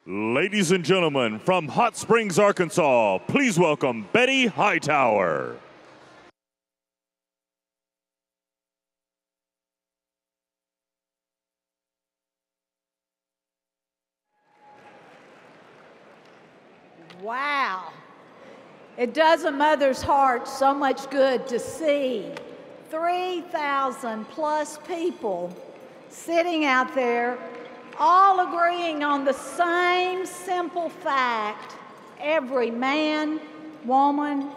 Ladies and gentlemen, from Hot Springs, Arkansas, please welcome Betty Hightower. Wow. It does a mother's heart so much good to see 3,000 plus people sitting out there all agreeing on the same simple fact: every man, woman,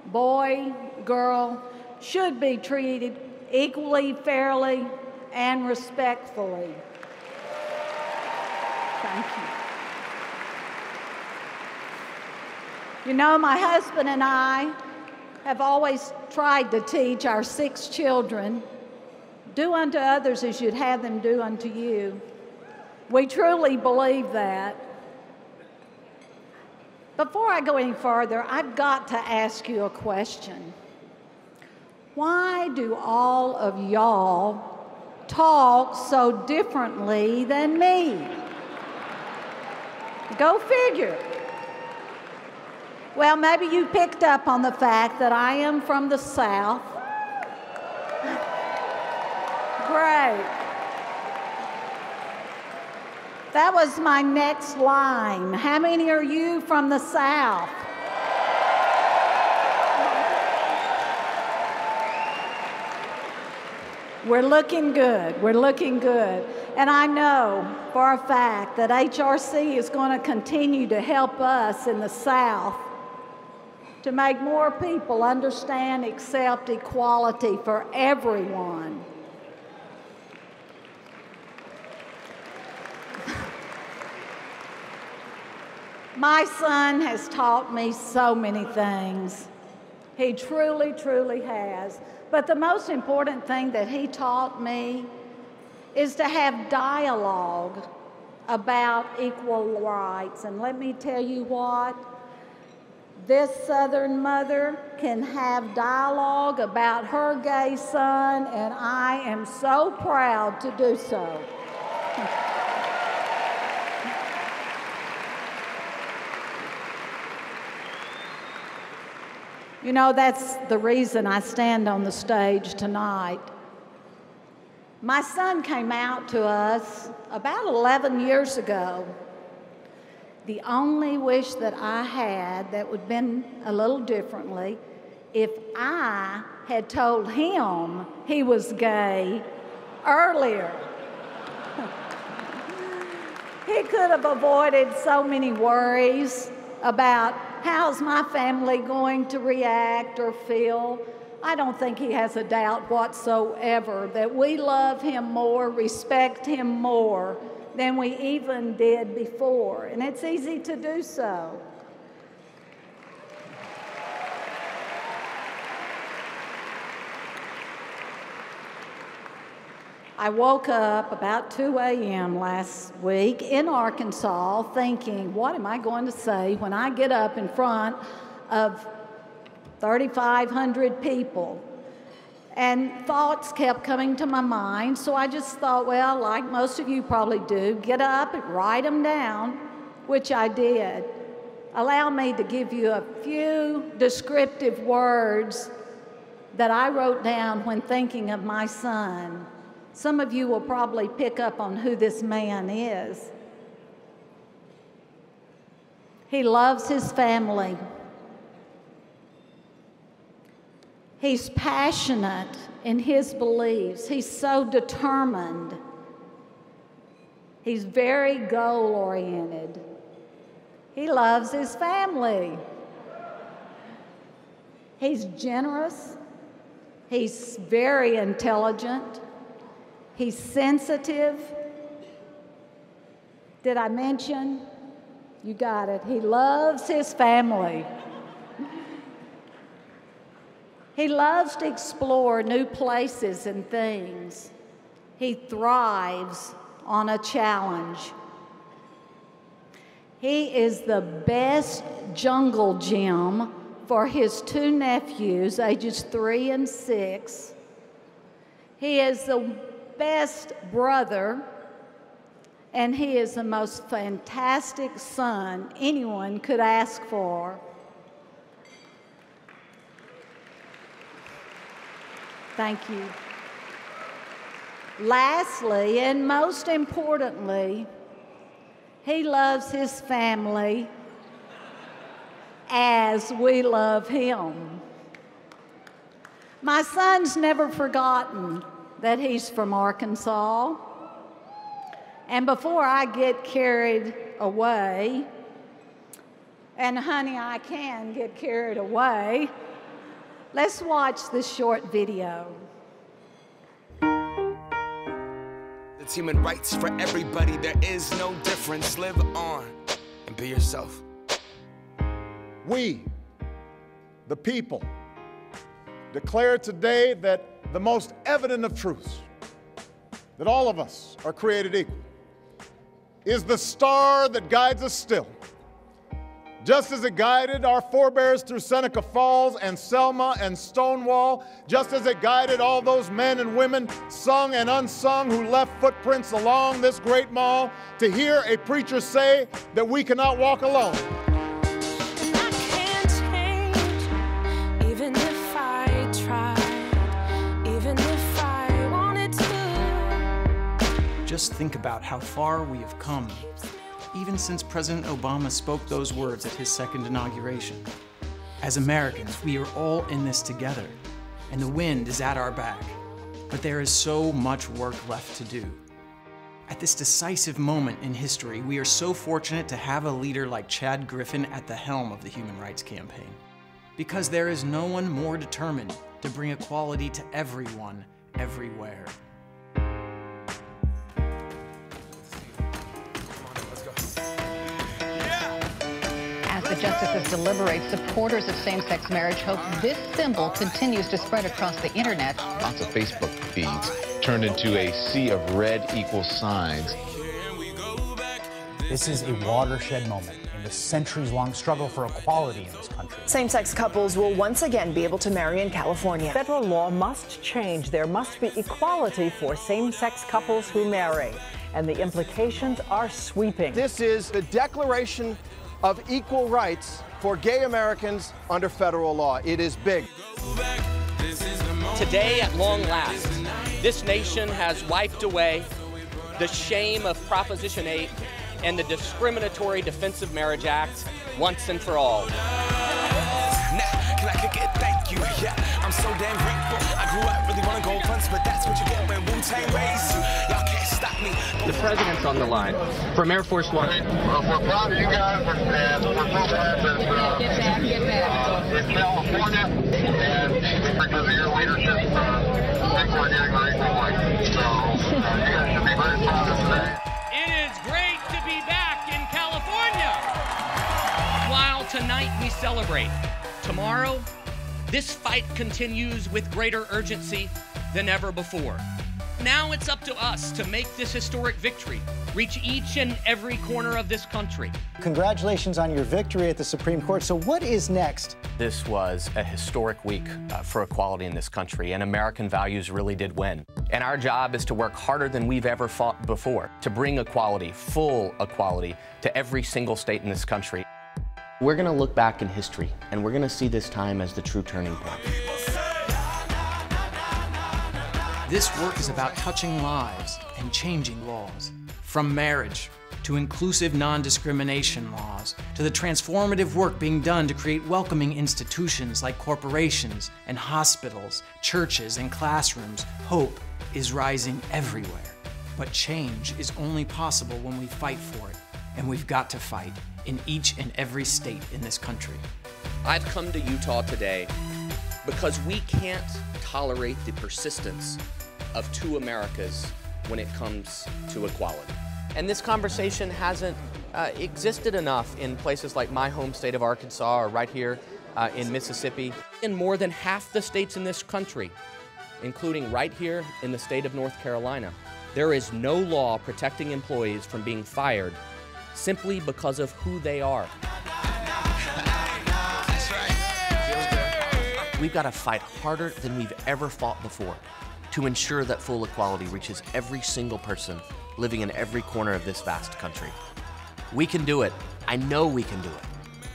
boy, girl should be treated equally, fairly, and respectfully. Thank you. You know, my husband and I have always tried to teach our 6 children, do unto others as you'd have them do unto you. We truly believe that. Before I go any further, I've got to ask you a question. Why do all of y'all talk so differently than me? Go figure. Well, maybe you picked up on the fact that I am from the South. Great. That was my next line. How many are you from the South? We're looking good. We're looking good. And I know for a fact that HRC is going to continue to help us in the South to make more people understand, accept equality for everyone. My son has taught me so many things. He truly, truly has. But the most important thing that he taught me is to have dialogue about equal rights. And let me tell you what, this Southern mother can have dialogue about her gay son, and I am so proud to do so. You know, that's the reason I stand on the stage tonight. My son came out to us about 11 years ago. The only wish that I had that would have been a little differently, if I had told him he was gay earlier. He could have avoided so many worries about how's my family going to react or feel. I don't think he has a doubt whatsoever that we love him more, respect him more than we even did before, and it's easy to do so. I woke up about 2 a.m. last week in Arkansas thinking, what am I going to say when I get up in front of 3,500 people? And thoughts kept coming to my mind, so I just thought, well, like most of you probably do, get up and write them down, which I did. Allow me to give you a few descriptive words that I wrote down when thinking of my son. Some of you will probably pick up on who this man is. He loves his family. He's passionate in his beliefs. He's so determined. He's very goal-oriented. He loves his family. He's generous. He's very intelligent. He's sensitive. Did I mention? You got it. He loves his family. He loves to explore new places and things. He thrives on a challenge. He is the best jungle gym for his 2 nephews, ages 3 and 6. He is the best brother and he is the most fantastic son anyone could ask for. Thank you. Lastly, and most importantly, he loves his family as we love him. My son's never forgotten that he's from Arkansas. And before I get carried away, and honey, I can get carried away, let's watch this short video. It's human rights for everybody. There is no difference. Live on and be yourself. We, the people, declare today that the most evident of truths, that all of us are created equal, is the star that guides us still. Just as it guided our forebears through Seneca Falls and Selma and Stonewall, just as it guided all those men and women, sung and unsung, who left footprints along this great mall, to hear a preacher say that we cannot walk alone. And I can't change, even if I tried, even if I wanted to. Just think about how far we have come, even since President Obama spoke those words at his second inauguration. As Americans, we are all in this together, and the wind is at our back. But there is so much work left to do. At this decisive moment in history, we are so fortunate to have a leader like Chad Griffin at the helm of the Human Rights Campaign. Because there is no one more determined to bring equality to everyone, everywhere. The justices deliberate. Supporters of same-sex marriage hope this symbol continues to spread across the internet. Lots of Facebook feeds turned into a sea of red equal signs. This is a watershed moment in the centuries-long struggle for equality in this country. Same-sex couples will once again be able to marry in California. Federal law must change. There must be equality for same-sex couples who marry, and the implications are sweeping. This is the Declaration of Equal Rights for gay Americans under federal law. It is big. Today, at long last, this nation has wiped away the shame of Proposition 8 and the discriminatory Defense of Marriage Act once and for all. Thank you. Yeah, I'm so damn grateful. I grew up really wanna go fronts, but that's what you get when Wu-Tang raised you. Y'all can't stop me. The president's on the line from Air Force One. Well, we're proud of you guys, and we're so glad that in California, and because of your leadership, I think we're getting our equal rights. So you guys should be very proud of today. It is great to be back in California. While tonight we celebrate, tomorrow, this fight continues with greater urgency than ever before. Now it's up to us to make this historic victory reach each and every corner of this country. Congratulations on your victory at the Supreme Court. So what is next? This was a historic week for equality in this country, and American values really did win. And our job is to work harder than we've ever fought before to bring equality, full equality, to every single state in this country. We're going to look back in history, and we're going to see this time as the true turning point. This work is about touching lives and changing laws. From marriage to inclusive non-discrimination laws, to the transformative work being done to create welcoming institutions like corporations and hospitals, churches and classrooms, hope is rising everywhere. But change is only possible when we fight for it, and we've got to fight in each and every state in this country. I've come to Utah today because we can't tolerate the persistence of two Americas when it comes to equality. And this conversation hasn't existed enough in places like my home state of Arkansas or right here in Mississippi. In more than half the states in this country, including right here in the state of North Carolina, there is no law protecting employees from being fired simply because of who they are. We've got to fight harder than we've ever fought before to ensure that full equality reaches every single person living in every corner of this vast country. We can do it. I know we can do it.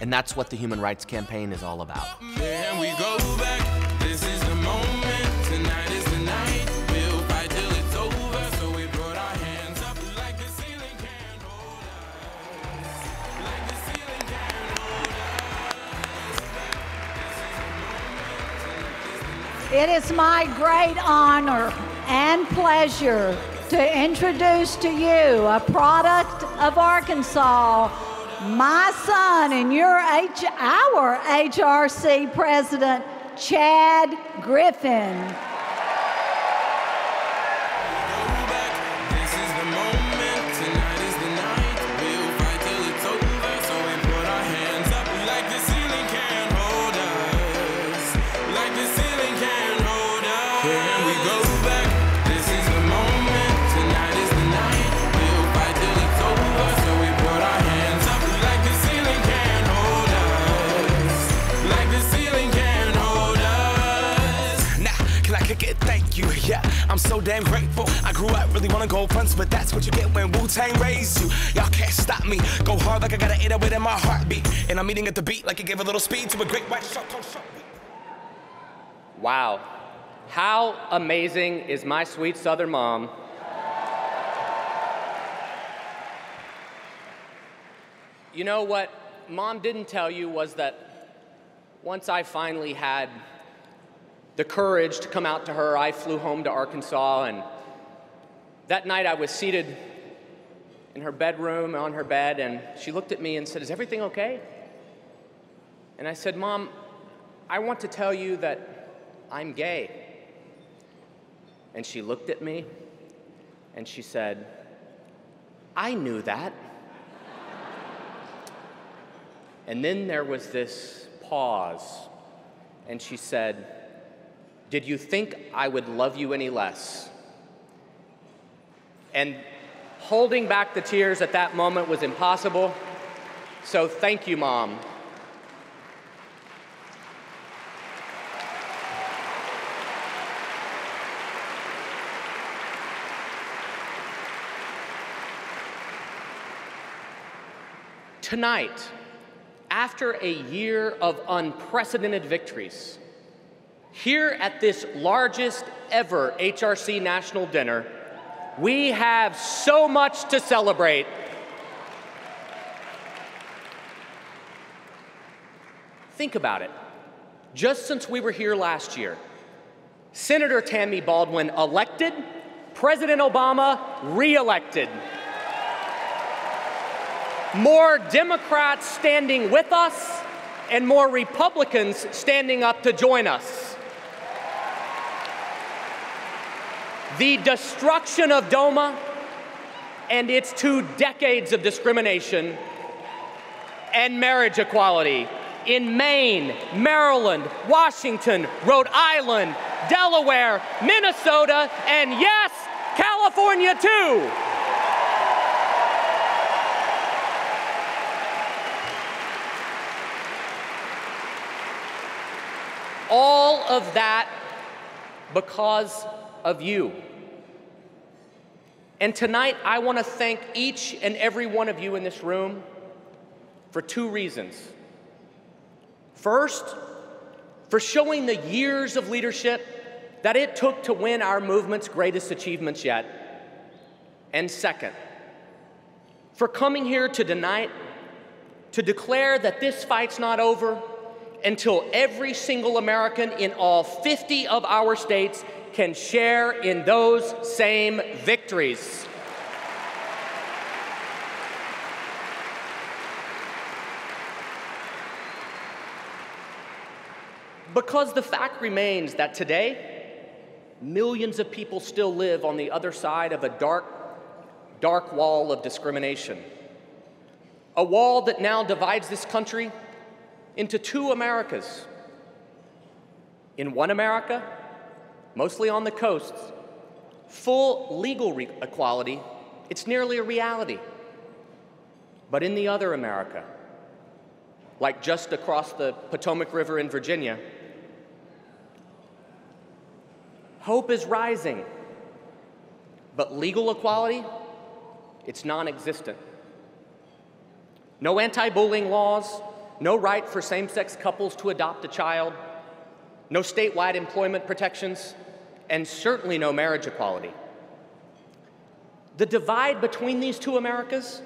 And that's what the Human Rights Campaign is all about. Can we go back? This is the moment. Tonight is the night. We'll fight till it's over. So we brought our hands up like the ceiling can't hold us. Like the ceiling can't hold us. It is my great honor and pleasure to introduce to you a product of Arkansas, my son and our HRC president, Chad Griffin. Thank you, yeah, I'm so damn grateful. I grew up really wanna go fronts, but that's what you get when Wu-Tang raised you. Y'all can't stop me. Go hard like I got an 808 in my heartbeat. And I'm eating at the beat like it gave a little speed to a great white shark. Wow. How amazing is my sweet Southern mom? You know what Mom didn't tell you was that once I finally had the courage to come out to her, I flew home to Arkansas, and that night I was seated in her bedroom, on her bed, and she looked at me and said, "Is everything okay?" And I said, "Mom, I want to tell you that I'm gay." And she looked at me and she said, "I knew that." And then there was this pause, and she said, "Did you think I would love you any less?" And holding back the tears at that moment was impossible. So thank you, Mom. Tonight, after a year of unprecedented victories, here at this largest ever HRC National Dinner, we have so much to celebrate. Think about it. Just since we were here last year, Senator Tammy Baldwin elected, President Obama re-elected. More Democrats standing with us and more Republicans standing up to join us. The destruction of DOMA and its 2 decades of discrimination and marriage equality in Maine, Maryland, Washington, Rhode Island, Delaware, Minnesota, and yes, California too. All of that because of you. And tonight, I want to thank each and every one of you in this room for 2 reasons. First, for showing the years of leadership that it took to win our movement's greatest achievements yet. And second, for coming here tonight to declare that this fight's not over until every single American in all 50 of our states can share in those same victories. Because the fact remains that today, millions of people still live on the other side of a dark, dark wall of discrimination. A wall that now divides this country into 2 Americas. In one America, mostly on the coasts, full legal equality, it's nearly a reality. But in the other America, like just across the Potomac River in Virginia, Hope is rising. But legal equality, it's non-existent. No anti-bullying laws, no right for same-sex couples to adopt a child, no statewide employment protections, and certainly no marriage equality. The divide between these two Americas,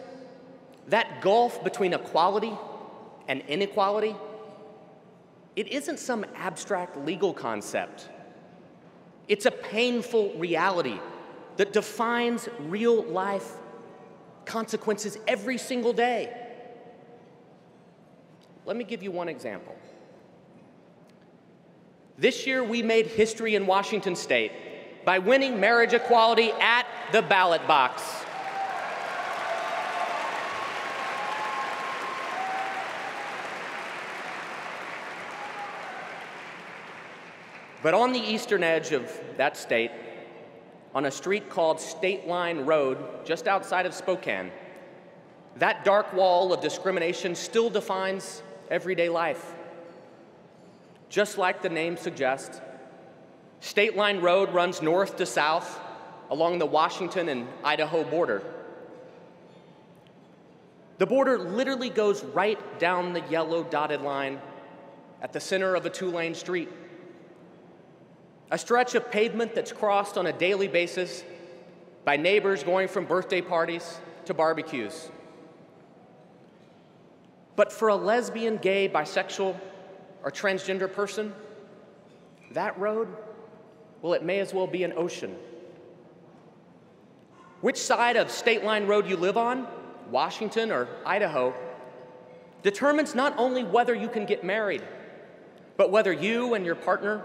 that gulf between equality and inequality, it isn't some abstract legal concept. It's a painful reality that defines real life consequences every single day. Let me give you one example. This year, we made history in Washington State by winning marriage equality at the ballot box. But on the eastern edge of that state, on a street called State Line Road, just outside of Spokane, that dark wall of discrimination still defines everyday life. Just like the name suggests, State Line Road runs north to south along the Washington and Idaho border. The border literally goes right down the yellow dotted line at the center of a two-lane street. A stretch of pavement that's crossed on a daily basis by neighbors going from birthday parties to barbecues. But for a lesbian, gay, bisexual, or transgender person, that road, well, it may as well be an ocean. Which side of State Line Road you live on, Washington or Idaho, determines not only whether you can get married, but whether you and your partner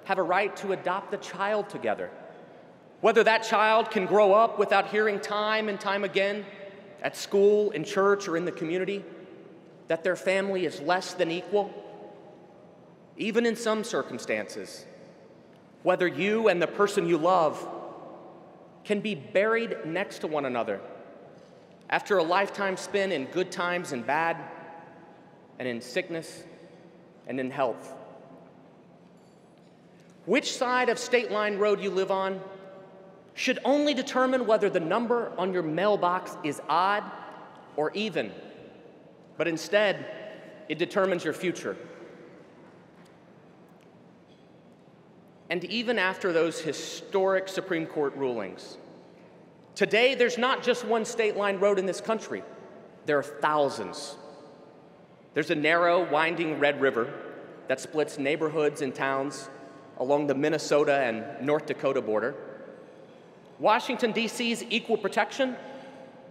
have a right to adopt a child together. Whether that child can grow up without hearing time and time again at school, in church, or in the community that their family is less than equal, even in some circumstances. Whether you and the person you love can be buried next to one another after a lifetime spent in good times and bad, and in sickness and in health. Which side of State Line Road you live on should only determine whether the number on your mailbox is odd or even, but instead, it determines your future. And even after those historic Supreme Court rulings, today there's not just one State Line Road in this country, there are thousands. There's a narrow, winding Red River that splits neighborhoods and towns along the Minnesota and North Dakota border. Washington, D.C.'s equal protection,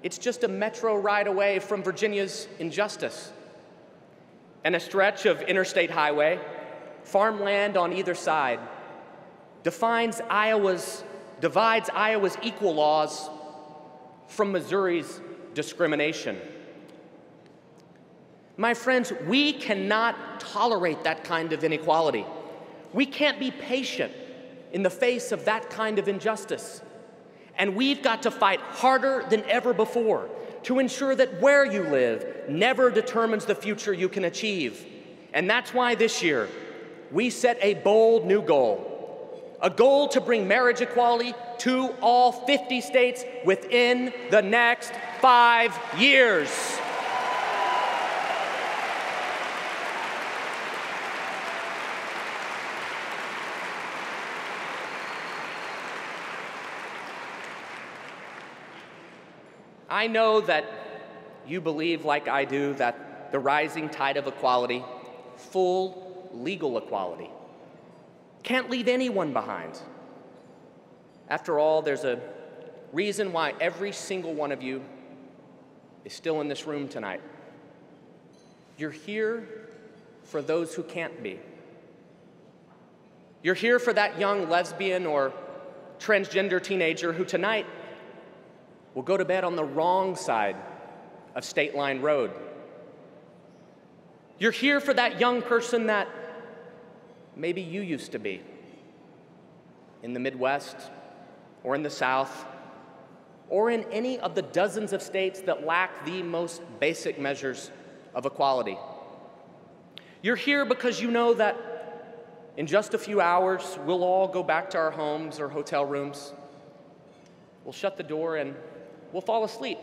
it's just a metro ride away from Virginia's injustice. And a stretch of interstate highway, farmland on either side, divides Iowa's equal laws from Missouri's discrimination. My friends, we cannot tolerate that kind of inequality. We can't be patient in the face of that kind of injustice. And we've got to fight harder than ever before to ensure that where you live never determines the future you can achieve. And that's why this year, we set a bold new goal, a goal to bring marriage equality to all 50 states within the next 5 years. I know that you believe, like I do, that the rising tide of equality, full legal equality, can't leave anyone behind. After all, there's a reason why every single one of you is still in this room tonight. You're here for those who can't be. You're here for that young lesbian or transgender teenager who tonight will go to bed on the wrong side of State Line Road. You're here for that young person that maybe you used to be in the Midwest or in the South or in any of the dozens of states that lack the most basic measures of equality. You're here because you know that In just a few hours, we'll all go back to our homes or hotel rooms. We'll shut the door and we'll fall asleep.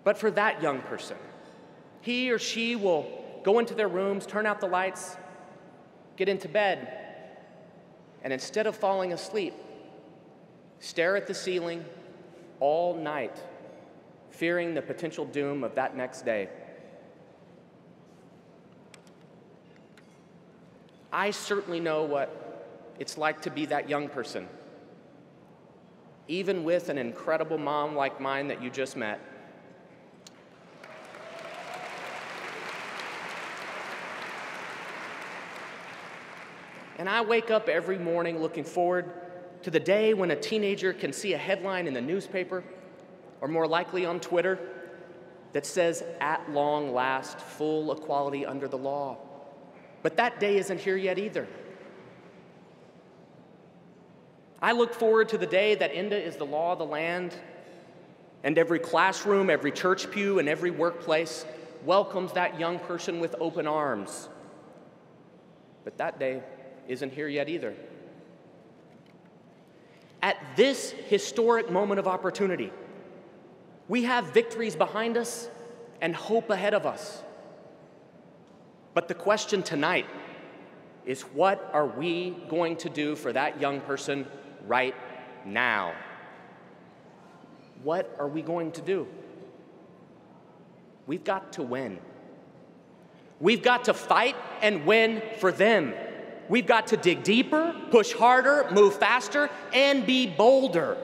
But for that young person, he or she will go into their rooms, turn out the lights, get into bed, and instead of falling asleep, stare at the ceiling all night, fearing the potential doom of that next day. I certainly know what it's like to be that young person, even with an incredible mom like mine that you just met. And I wake up every morning looking forward to the day when a teenager can see a headline in the newspaper, or more likely on Twitter, that says, "At long last, full equality under the law." But that day isn't here yet either. I look forward to the day that INDA is the law of the land, and every classroom, every church pew, and every workplace welcomes that young person with open arms. But that day isn't here yet either. At this historic moment of opportunity, we have victories behind us and hope ahead of us. But the question tonight is, what are we going to do for that young person right now? What are we going to do? We've got to win. We've got to fight and win for them. We've got to dig deeper, push harder, move faster, and be bolder.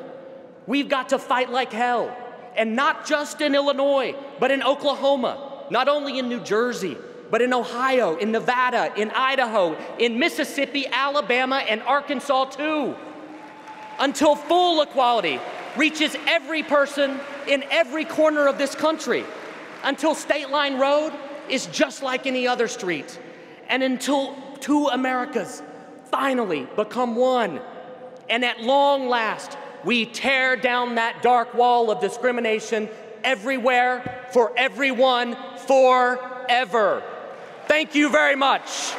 We've got to fight like hell, and not just in Illinois, but in Oklahoma, not only in New Jersey, but in Ohio, in Nevada, in Idaho, in Mississippi, Alabama, and Arkansas too, until full equality reaches every person in every corner of this country, until State Line Road is just like any other street, and until two Americas finally become one. And at long last, we tear down that dark wall of discrimination everywhere, for everyone, forever. Thank you very much.